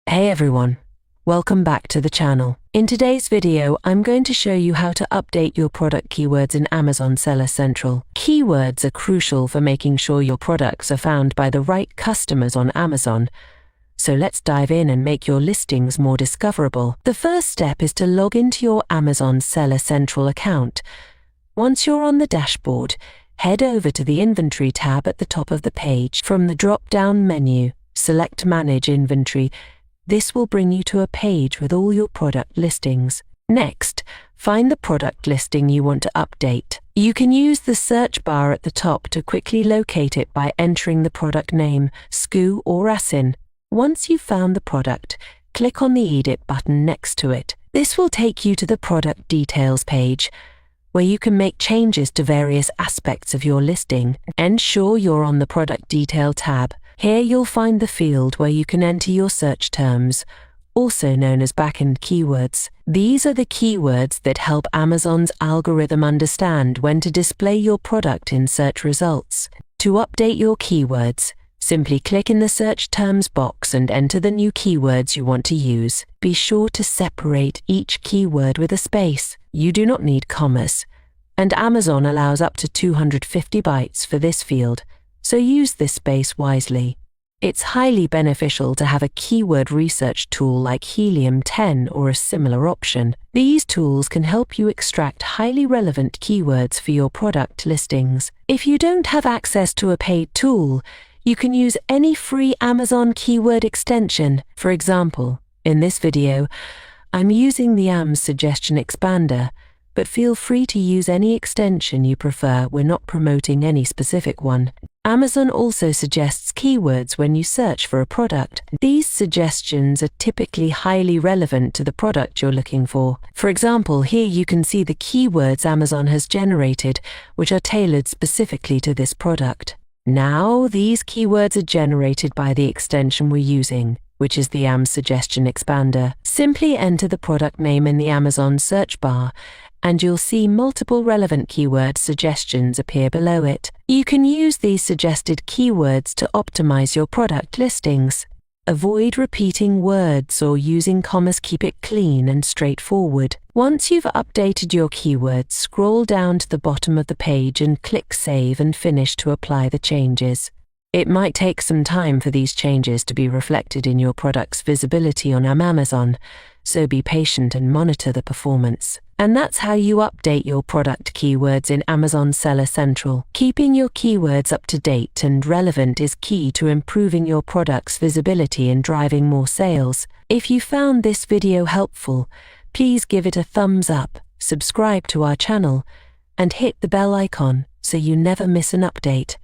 Hey everyone, welcome back to the channel. In today's video, I'm going to show you how to update your product keywords in Amazon Seller Central. Keywords are crucial for making sure your products are found by the right customers on Amazon. So let's dive in and make your listings more discoverable. The first step is to log into your Amazon Seller Central account. Once you're on the dashboard, head over to the Inventory tab at the top of the page. From the drop-down menu, select Manage Inventory. This will bring you to a page with all your product listings. Next, find the product listing you want to update. You can use the search bar at the top to quickly locate it by entering the product name, SKU or ASIN. Once you've found the product, click on the Edit button next to it. This will take you to the product details page, where you can make changes to various aspects of your listing. Ensure you're on the Product Detail tab. Here you'll find the field where you can enter your search terms, also known as backend keywords. These are the keywords that help Amazon's algorithm understand when to display your product in search results. To update your keywords, simply click in the search terms box and enter the new keywords you want to use. Be sure to separate each keyword with a space. You do not need commas, and Amazon allows up to 250 bytes for this field, so use this space wisely. It's highly beneficial to have a keyword research tool like Helium 10 or a similar option. These tools can help you extract highly relevant keywords for your product listings. If you don't have access to a paid tool, you can use any free Amazon keyword extension. For example, in this video, I'm using the AMS Suggestion Expander, but feel free to use any extension you prefer. We're not promoting any specific one. Amazon also suggests keywords when you search for a product. These suggestions are typically highly relevant to the product you're looking for. For example, here you can see the keywords Amazon has generated, which are tailored specifically to this product. Now, these keywords are generated by the extension we're using, which is the AMS Suggestion Expander. Simply enter the product name in the Amazon search bar, and you'll see multiple relevant keyword suggestions appear below it. You can use these suggested keywords to optimize your product listings. Avoid repeating words or using commas. Keep it clean and straightforward. Once you've updated your keywords, scroll down to the bottom of the page and click Save and Finish to apply the changes. It might take some time for these changes to be reflected in your product's visibility on Amazon, so be patient and monitor the performance. And that's how you update your product keywords in Amazon Seller Central. Keeping your keywords up to date and relevant is key to improving your product's visibility and driving more sales. If you found this video helpful, please give it a thumbs up, subscribe to our channel, and hit the bell icon so you never miss an update.